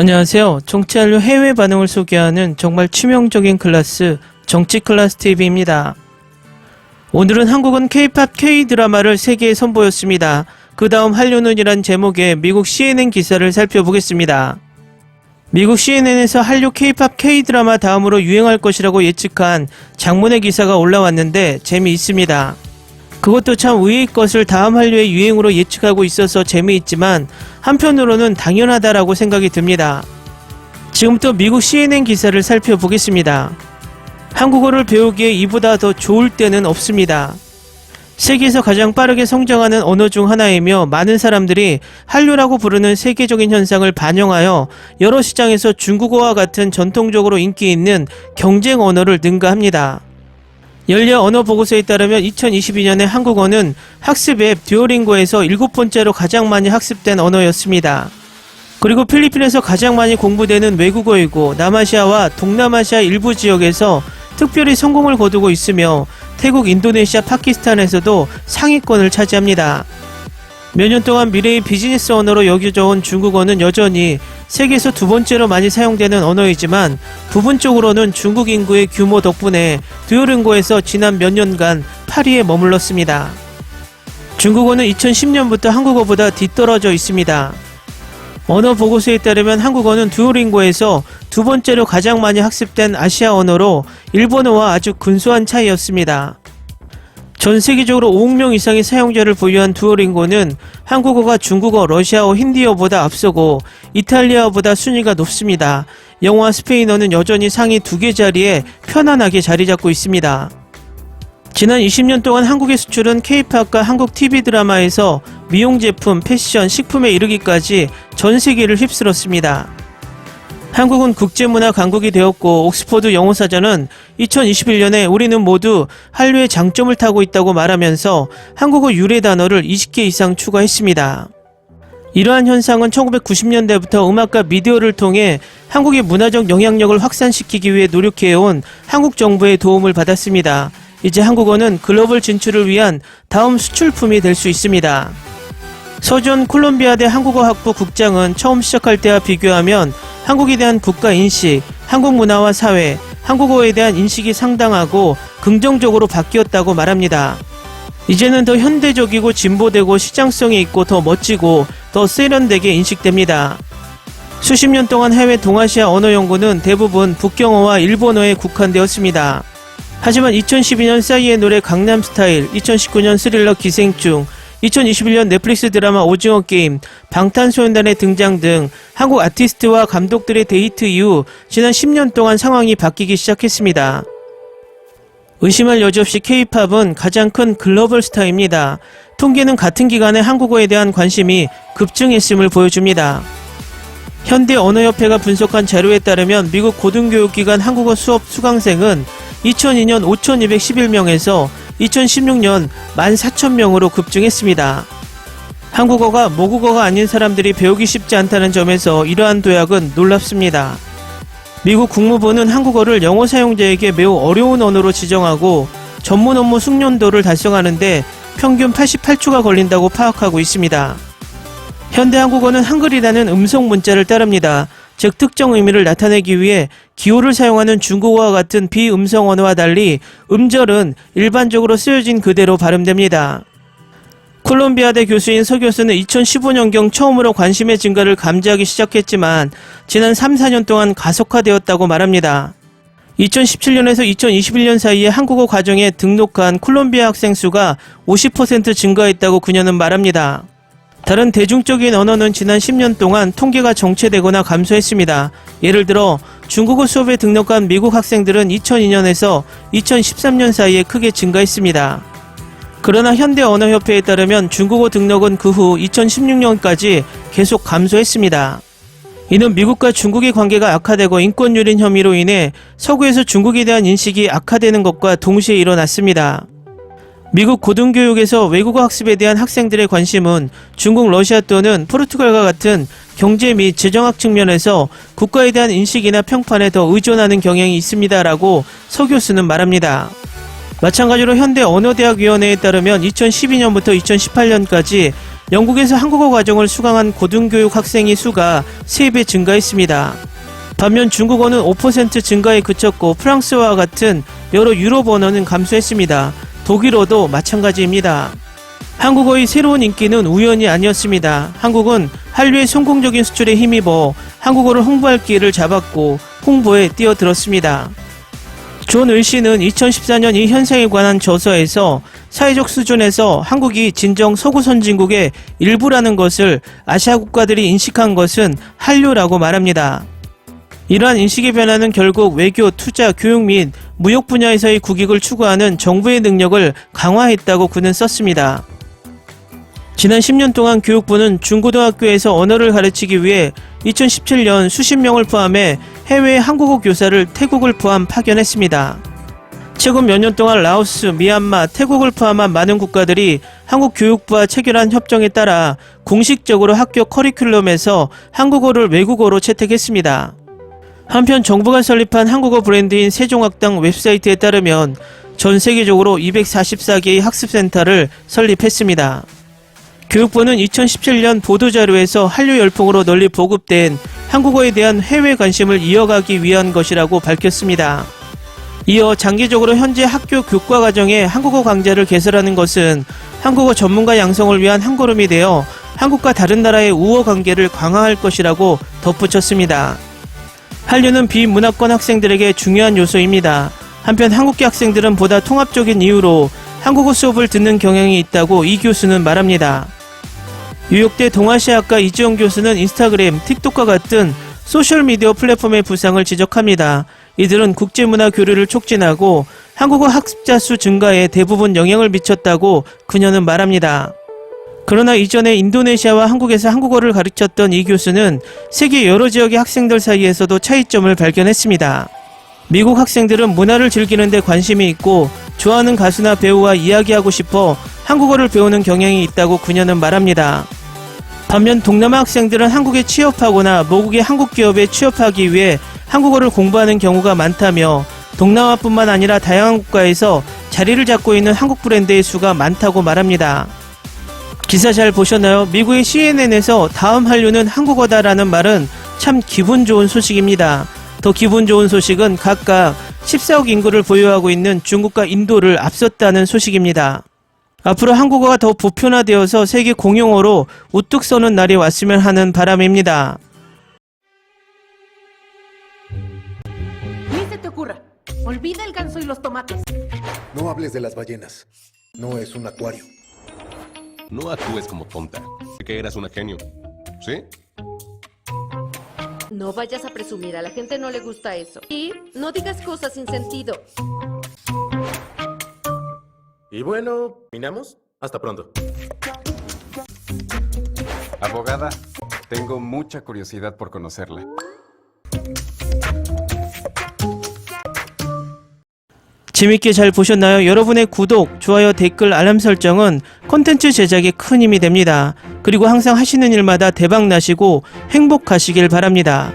안녕하세요. 정치 한류 해외 반응을 소개하는 정말 치명적인 클래스 정치 클래스 TV입니다. 오늘은 한국은 K-팝 K-드라마를 세계에 선보였습니다. 그 다음 한류는이란 제목의 미국 CNN 기사를 살펴보겠습니다. 미국 CNN에서 한류 K-팝 K-드라마 다음으로 유행할 것이라고 예측한 장문의 기사가 올라왔는데 재미있습니다. 그것도 참 의외의 것을 다음 한류의 유행으로 예측하고 있어서 재미있지만 한편으로는 당연하다라고 생각이 듭니다. 지금부터 미국 CNN 기사를 살펴보겠습니다. 한국어를 배우기에 이보다 더 좋을 때는 없습니다. 세계에서 가장 빠르게 성장하는 언어 중 하나이며 많은 사람들이 한류라고 부르는 세계적인 현상을 반영하여 여러 시장에서 중국어와 같은 전통적으로 인기 있는 경쟁 언어를 능가합니다. 연례 언어 보고서에 따르면 2022년에 한국어는 학습 앱 듀오링고에서 7번째로 가장 많이 학습된 언어였습니다. 그리고 필리핀에서 가장 많이 공부되는 외국어이고 남아시아와 동남아시아 일부 지역에서 특별히 성공을 거두고 있으며 태국, 인도네시아, 파키스탄에서도 상위권을 차지합니다. 몇 년 동안 미래의 비즈니스 언어로 여겨져 온 중국어는 여전히 세계에서 두 번째로 많이 사용되는 언어이지만 부분적으로는 중국 인구의 규모 덕분에 듀오링고에서 지난 몇 년간 8위에 머물렀습니다. 중국어는 2010년부터 한국어보다 뒤떨어져 있습니다. 언어 보고서에 따르면 한국어는 듀오링고에서 두 번째로 가장 많이 학습된 아시아 언어로 일본어와 아주 근소한 차이였습니다. 전 세계적으로 5억 명 이상의 사용자를 보유한 듀오링고는 한국어가 중국어, 러시아어, 힌디어보다 앞서고 이탈리아어보다 순위가 높습니다. 영어와 스페인어는 여전히 상위 2개 자리에 편안하게 자리 잡고 있습니다. 지난 20년 동안 한국의 수출은 K-팝과 한국 TV 드라마에서 미용 제품, 패션, 식품에 이르기까지 전 세계를 휩쓸었습니다. 한국은 국제문화 강국이 되었고 옥스퍼드 영어사전은 2021년에 우리는 모두 한류의 장점을 타고 있다고 말하면서 한국어 유래 단어를 20개 이상 추가했습니다. 이러한 현상은 1990년대부터 음악과 미디어를 통해 한국의 문화적 영향력을 확산시키기 위해 노력해온 한국 정부의 도움을 받았습니다. 이제 한국어는 글로벌 진출을 위한 다음 수출품이 될 수 있습니다. 서준 콜롬비아대 한국어학부 국장은 처음 시작할 때와 비교하면 한국에 대한 국가인식, 한국 문화와 사회, 한국어에 대한 인식이 상당하고 긍정적으로 바뀌었다고 말합니다. 이제는 더 현대적이고 진보되고 시장성이 있고 더 멋지고 더 세련되게 인식됩니다. 수십 년 동안 해외 동아시아 언어 연구는 대부분 북경어와 일본어에 국한되었습니다. 하지만 2012년 싸이의 노래 강남스타일, 2019년 스릴러 기생충, 2021년 넷플릭스 드라마 오징어 게임, 방탄소년단의 등장 등 한국 아티스트와 감독들의 데이트 이후 지난 10년 동안 상황이 바뀌기 시작했습니다. 의심할 여지 없이 K-팝은 가장 큰 글로벌 스타입니다. 통계는 같은 기간에 한국어에 대한 관심이 급증했음을 보여줍니다. 현대언어협회가 분석한 자료에 따르면 미국 고등교육기관 한국어 수업 수강생은 2002년 5,211명에서 2016년 14,000명으로 급증했습니다. 한국어가 모국어가 아닌 사람들이 배우기 쉽지 않다는 점에서 이러한 도약은 놀랍습니다. 미국 국무부는 한국어를 영어 사용자에게 매우 어려운 언어로 지정하고 전문 업무 숙련도를 달성하는데 평균 88초가 걸린다고 파악하고 있습니다. 현대 한국어는 한글이라는 음성 문자를 따릅니다. 즉 특정 의미를 나타내기 위해 기호를 사용하는 중국어와 같은 비음성 언어와 달리 음절은 일반적으로 쓰여진 그대로 발음됩니다. 콜롬비아대 교수인 서 교수는 2015년경 처음으로 관심의 증가를 감지하기 시작했지만 지난 3, 4년 동안 가속화되었다고 말합니다. 2017년에서 2021년 사이에 한국어 과정에 등록한 콜롬비아 학생 수가 50% 증가했다고 그녀는 말합니다. 다른 대중적인 언어는 지난 10년 동안 통계가 정체되거나 감소했습니다. 예를 들어 중국어 수업에 등록한 미국 학생들은 2002년에서 2013년 사이에 크게 증가했습니다. 그러나 현대언어협회에 따르면 중국어 등록은 그 후 2016년까지 계속 감소했습니다. 이는 미국과 중국의 관계가 악화되고 인권유린 혐의로 인해 서구에서 중국에 대한 인식이 악화되는 것과 동시에 일어났습니다. 미국 고등교육에서 외국어 학습에 대한 학생들의 관심은 중국, 러시아 또는 포르투갈과 같은 경제 및 재정학 측면에서 국가에 대한 인식이나 평판에 더 의존하는 경향이 있습니다라고 서 교수는 말합니다. 마찬가지로 현대언어대학위원회에 따르면 2012년부터 2018년까지 영국에서 한국어 과정을 수강한 고등교육 학생의 수가 3배 증가했습니다. 반면 중국어는 5% 증가에 그쳤고 프랑스어와 같은 여러 유럽 언어는 감소했습니다. 독일어도 마찬가지입니다. 한국어의 새로운 인기는 우연이 아니었습니다. 한국은 한류의 성공적인 수출에 힘입어 한국어를 홍보할 기회를 잡았고 홍보에 뛰어들었습니다. 존 을씨는 2014년 이 현상에 관한 저서에서 사회적 수준에서 한국이 진정 서구 선진국의 일부라는 것을 아시아 국가들이 인식한 것은 한류라고 말합니다. 이러한 인식의 변화는 결국 외교, 투자, 교육 및 무역 분야에서의 국익을 추구하는 정부의 능력을 강화했다고 그는 썼습니다. 지난 10년 동안 교육부는 중고등학교에서 언어를 가르치기 위해 2017년 수십 명을 포함해 해외 한국어 교사를 태국을 포함 파견했습니다. 최근 몇 년 동안 라오스, 미얀마, 태국을 포함한 많은 국가들이 한국 교육부와 체결한 협정에 따라 공식적으로 학교 커리큘럼에서 한국어를 외국어로 채택했습니다. 한편 정부가 설립한 한국어 브랜드인 세종학당 웹사이트에 따르면 전 세계적으로 244개의 학습센터를 설립했습니다. 교육부는 2017년 보도자료에서 한류 열풍으로 널리 보급된 한국어에 대한 해외 관심을 이어가기 위한 것이라고 밝혔습니다. 이어 장기적으로 현재 학교 교과 과정에 한국어 강좌를 개설하는 것은 한국어 전문가 양성을 위한 한 걸음이 되어 한국과 다른 나라의 우호 관계를 강화할 것이라고 덧붙였습니다. 한류는 비문화권 학생들에게 중요한 요소입니다. 한편 한국계 학생들은 보다 통합적인 이유로 한국어 수업을 듣는 경향이 있다고 이 교수는 말합니다. 뉴욕대 동아시아학과 이지영 교수는 인스타그램, 틱톡과 같은 소셜미디어 플랫폼의 부상을 지적합니다. 이들은 국제문화 교류를 촉진하고 한국어 학습자 수 증가에 대부분 영향을 미쳤다고 그녀는 말합니다. 그러나 이전에 인도네시아와 한국에서 한국어를 가르쳤던 이 교수는 세계 여러 지역의 학생들 사이에서도 차이점을 발견했습니다. 미국 학생들은 문화를 즐기는 데 관심이 있고 좋아하는 가수나 배우와 이야기하고 싶어 한국어를 배우는 경향이 있다고 그녀는 말합니다. 반면 동남아 학생들은 한국에 취업하거나 모국의 한국 기업에 취업하기 위해 한국어를 공부하는 경우가 많다며 동남아뿐만 아니라 다양한 국가에서 자리를 잡고 있는 한국 브랜드의 수가 많다고 말합니다. 기사 잘 보셨나요? 미국의 CNN에서 다음 한류는 한국어다라는 말은 참 기분 좋은 소식입니다. 더 기분 좋은 소식은 각각 14억 인구를 보유하고 있는 중국과 인도를 앞섰다는 소식입니다. 앞으로 한국어가 더 보편화되어서 세계 공용어로 우뚝 서는 날이 왔으면 하는 바람입니다. Ni se te ocurra. Olvida el ganso y los tomates. No hables de las ballenas. No es un acuario. No actúes como tonta. Que eras una genio. ¿Sí? No vayas a presumir, a la gente no le gusta eso. Y no digas cosas sin sentido. Y bueno, ¿terminamos? Hasta pronto. Abogada, tengo mucha curiosidad por conocerla. 재밌게 잘 보셨나요? 여러분의 구독, 좋아요, 댓글, 알람 설정은 콘텐츠 제작에 큰 힘이 됩니다. 그리고 항상 하시는 일마다 대박 나시고 행복하시길 바랍니다.